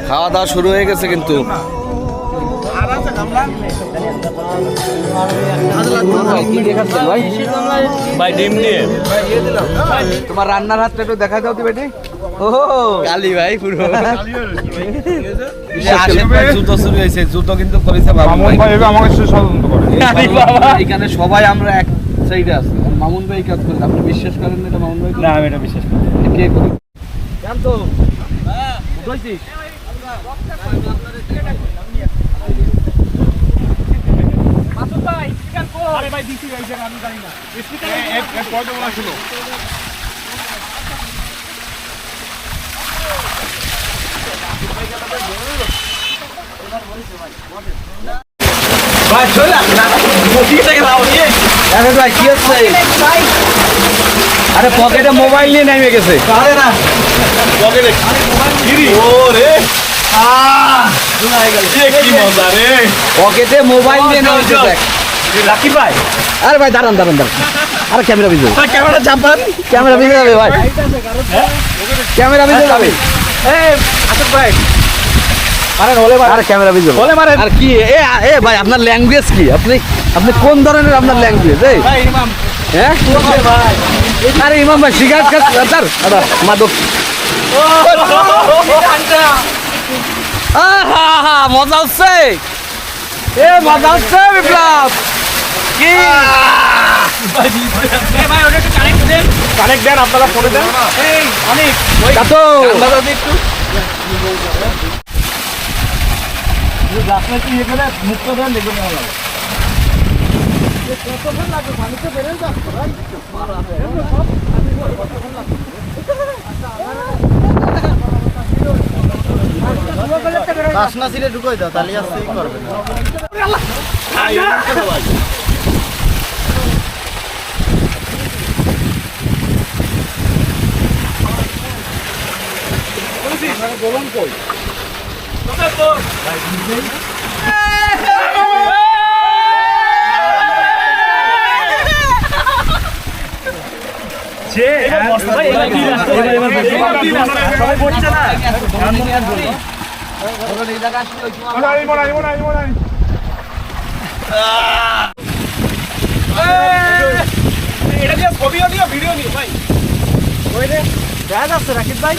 খাওয়া দাওয়া শুরু হয়ে গেছে কিন্তু তোমার রান্নার হাতটা একটু দেখা দাও বেটি। ও কালি ভাই পুরো জুতো শুরু হয়েছে, জুতো কিন্তু করেছে এখানে সবাই আমরা এক সাইডে আছি। মামুন ভাই কাজ করেন, আপনি বিশ্বাস করেন না? এটা মামুন ভাই না, আমি এটা বিশ্বাস করি। কে করি জানতো বুঝছিস আরে পকেটে মোবাইল নিয়ে নেমে গেছে। পকেটে মোবাইল নিয়ে নেমে গেছে। লাকি ভাই, আরে ভাই দাঁড়ান দাঁড়ান দাঁড়ান, আরে ক্যামেরা ভিজে, ক্যামেরা চাপান, ক্যামেরা ভিজে যাবে ভাই, ক্যামেরা ভিজে যাবে। আসেন ভাই, আরে হলে ভাই, আরে ক্যামেরা ভিজে হলে মারে। আর কি এ ভাই আপনার ল্যাঙ্গুয়েজ কি? আপনি আপনি কোন ধরনের আপনার ল্যাঙ্গুয়েজ? এই ভাই ইমাম, হ্যাঁ ভাই, আরে ইমাম ভাই সিগারেট খাচ্ছেন দাদা, মাদক। আহা মজা হচ্ছে, এ মজা হচ্ছে বিপ্লব। কি ভাই ওটা একটু কানেক্ট দেন, আপনারা ফোনে দেন। এই অনেক কাটো দাদা একটু আপনার কি এখানে মুক্ত দেন দেখুন ভালো লাগে। কতক্ষণ লাগবে পানিতে বেরোয় যাচ্ছে ভাই? বাসনা ছিঁড়ে ঢুকোই দাও, তাহলে আসতে করবে না। গোলন কই ছবিও নিও ভিডিও নিও ভাই, দেখা যাচ্ছে রাকিব ভাই।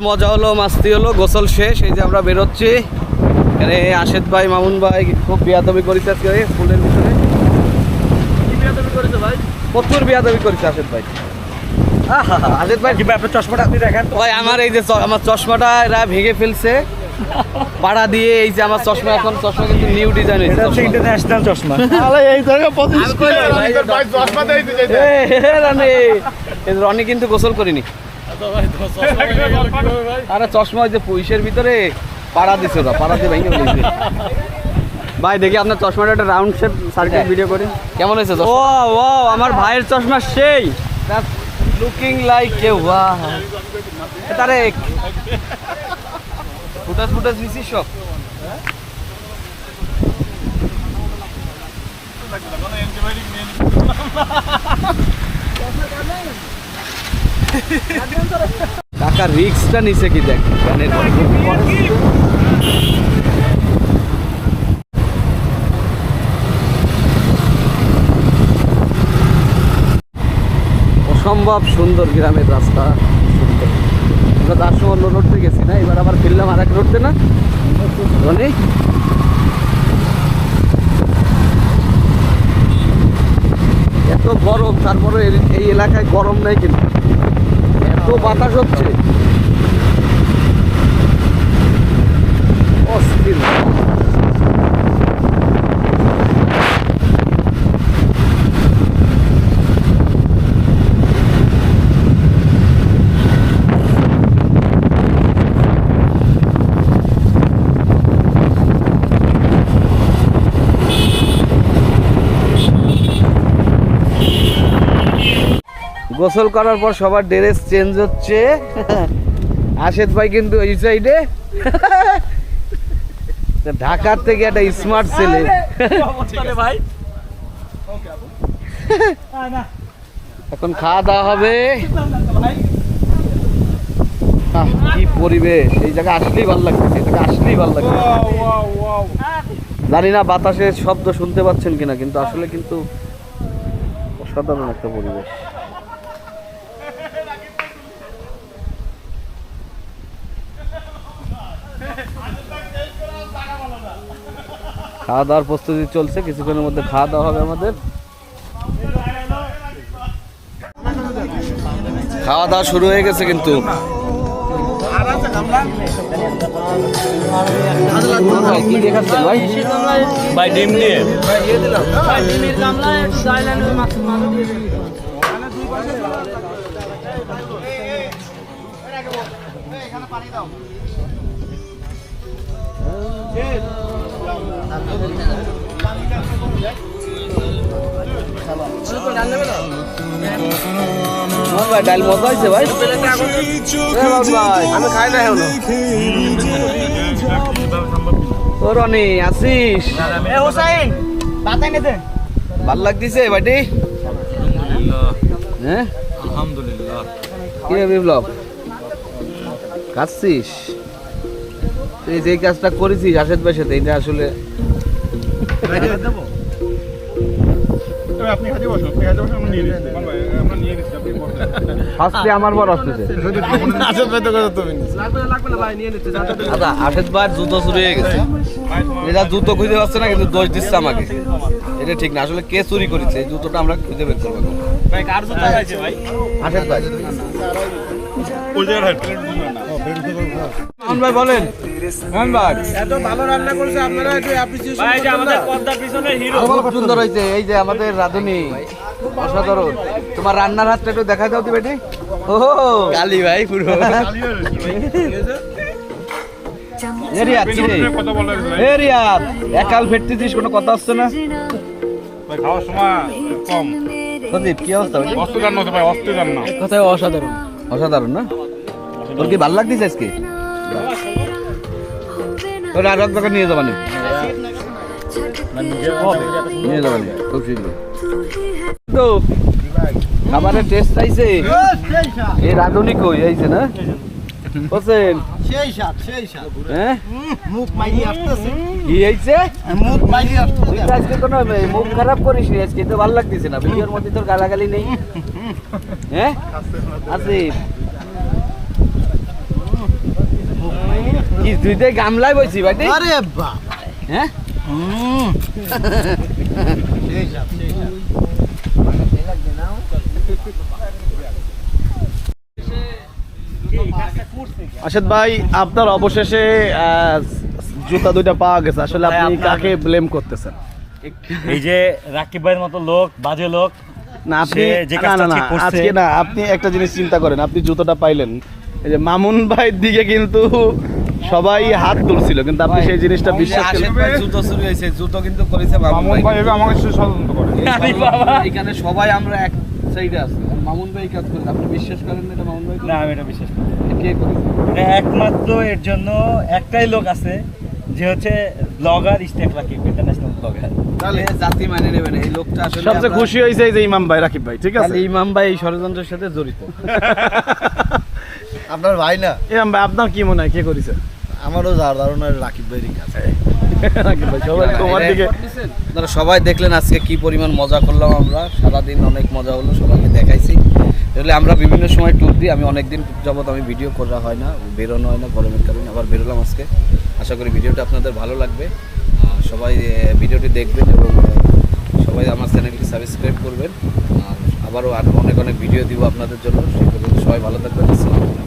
মজা হলো, মাস্তি হলো, গোসল শেষ। এই যে আমরা বেরোচ্ছি। এখানে আশেদ ভাই, মামুন ভাই খুব বিয়াদবি করেছে আজকে ফুলের ভিতরে। কি বিয়াদবি করেছে ভাই? প্রচুর বিয়াদবি করেছে আশেদ ভাই। আশেদ ভাই কি আপনার চশমাটা আপনি দেখেন ভাই। আমার এই যে আমার চশমাটা এরা ভেঙে ফেলছে পাড়া দিয়ে। এই যে আমার চশমা, এখন চশমা কিন্তু নিউ ডিজাইন হয়েছে, এটা হচ্ছে ইন্টারন্যাশনাল চশমা। আরে এই জায়গা 25 ভাই চশমা দেই দিতে। রনি কিন্তু গোসল করিনি। আরে চশমা ওই যে পুইশের ভিতরে পাড়া দিছে, ওরা পাড়া দিয়ে ভেঙে ফেলেছে। ভাই দেখি আপনার চশমাটা একটা রাউন্ড শেপ সার্কেল ভিডিও করি, কেমন হয়েছে? ও ও আমার ভাইয়ের চশমা সেই লুকিং লাইক এ ওয়াও। তারে ফুটাস নিছি সব কাকা রিক্সটা নিচে কি দেখ অসম্ভব সুন্দর গ্রামের রাস্তা সুন্দর। আমরা তার সময় অন্য রোডতে গেছি না, এবার আবার ফিরলাম আর এক রোডতে না অনেক এত গরম, তারপরে এই এলাকায় গরম নেই কিন্তু এত বাতাস হচ্ছে অস্থির। গোসল করার পর সবার ড্রেস চেঞ্জ হচ্ছে। আশেদ ভাই কিন্তু এই সাইডে, ঢাকার থেকে একটা স্মার্ট ছেলে। এখন খাওয়া দাওয়া হবে। কি পরিবেশ, এই জায়গায় আসলেই ভালো লাগছে, এই জায়গায় আসলেই ভালো লাগছে। জানি না বাতাসের শব্দ শুনতে পাচ্ছেন কিনা, কিন্তু আসলে কিন্তু অসাধারণ একটা পরিবেশ। খাওয়া দাওয়ার প্রস্তুতি চলছে, কিছুক্ষণের মধ্যে খাওয়া দাওয়া হবে আমাদের। খাওয়া দাওয়া শুরু হয়ে গেছে কিন্তু কি দেখাচ্ছেন ভাই? ভাই ডিম দিয়ে ভাই ডাল মজা হয়েছে ভাই, আমি খাই না হলো। ও রনি আসিস, ভাল লাগতেছে ভাইটি? হ্যাঁ আলহামদুলিল্লাহ। কি বিপ্লব খাচ্ছিস? তুই যে কাজটা করেছিস আশেদ ভাইয়ের সাথে, এটা আসলে আমার বড় আসতেছে। আচ্ছা আশেদ ভাই জুতো চুরি হয়ে গেছে, এটা জুতো খুঁজে পাচ্ছে না কিন্তু দোষ দিচ্ছে আমাকে। এটা ঠিক না, আসলে কে চুরি করেছে এই জুতোটা আমরা খুঁজে বের করবো। আশেদ ভাই ভাই বলেন এত ভালো রান্না করছে আপনারা একটু অ্যাপ্রিসিয়েশন করবেন না? আমাদের পর্দার পিছনে হিরো খুব সুন্দর হয়েছে। এই যে আমাদের রাধুনি অসাধারণ। তোমার রান্নার হাতটা একটু দেখা দাও তো বেটি। ও কালি ভাই পুরো এরিয়া চিনে এরিয়া একাল ফেটতেছিস, কোনো কথা হচ্ছে না ভাই খাওয়ার সময় কম। প্রদীপ কি অবস্থা? অস্ত্র রান্না হতে ভাই, অস্ত্র রান্না কথায় অসাধারণ। অসাধারণ না? তোর কি ভালো লাগতেছে আজকে? তোর আর এক দোকান নিয়ে যাবানি, নিয়ে যাবানি খুব শীঘ্র। তো খাবারের টেস্ট চাইছে এই রাঁধুনি কই আইছে না হোসেন? সেই সাথ সেই সাথ হ্যাঁ মুখ মাইরি আসতেছে, কি হইছে? মুখ মাইরি তুই আসতেছে। তো আজকে কোনো মুখ খারাপ করিস নি, আজকে তো ভালো লাগতেছে না। ভিডিওর মধ্যে তোর গালাগালি নেই। হ্যাঁ আসিফ কি তুই তো গামলায় বইছি বাটি? আরে বাপ, হ্যাঁ সেই সাথ সেই সাথ। আশাদ ভাই আপনার অবশেষে জুতা দুইটা পাওয়া গেছে, আসলে আপনি কাকে ব্লেম করতেছেন? এই যে রাকিব ভাইয়ের মতো লোক, বাজে লোক, না আপনি সে যে না কাজটা না না ঠিক করছে- আজকে না, আপনি একটা জিনিস চিন্তা করেন, আপনি জুতোটা পাইলেন, এই যে মামুন ভাইয়ের দিকে কিন্তু সবাই হাত তুলছিল, কিন্তু আপনি সেই জিনিসটা বিশ্বাস আশেদ করেন? ভাই জুতো চুরি হয়েছে, জুতো কিন্তু করেছে মামুন ভাই। আমাকে ষড়যন্ত্র করে। এখানে সবাই আমরা এক সাইডে আছি, মামুন ভাই কাজ করে। আপনি বিশ্বাস করেন না এটা মামুন ভাই? না আমি এটা বিশ্বাস করি না। কে করেছে? এটা একমাত্র এর জন্য একটাই লোক আছে, যে হচ্ছে ব্লগার স্টেক রাকিব, ইন্টারন্যাশনাল। তাহলে জাতি মানে নেবে না এই লোকটা আসলে সবচেয়ে আমরা- খুশি হয়েছে এই যে ইমাম ভাই, রাকিব ভাই, ঠিক আছে? খালি ইমাম ভাই এই ষড়যন্ত্রের সাথে জড়িত। আপনার ভাই না, ইমাম ভাই আপনার কি মনে হয় কে করেছে? আমারও যার ধারণা রাকিব ভাইয়েরই কাছে। রাকিব ভাই সবাই তোমার দিকে। আপনারা সবাই দেখলেন আজকে কি পরিমাণ মজা করলাম আমরা, সারাদিন অনেক মজা হলো, সবাইকে দেখাইছি। আসলে আমরা বিভিন্ন সময় ট্যুর দিই, আমি অনেকদিন যাবত আমি ভিডিও করা হয় না, বেরোনো হয় না গরমের কারণে, আবার বেরোলাম আজকে। আশা করি ভিডিওটা আপনাদের ভালো লাগবে, সবাই ভিডিওটি দেখবেন এবং সবাই আমার চ্যানেলটি সাবস্ক্রাইব করবেন। আর আবারও অনেক অনেক ভিডিও দিব আপনাদের জন্য। সেই পর্যন্ত সবাই ভালো থাকবেন। আসসালামু আলাইকুম।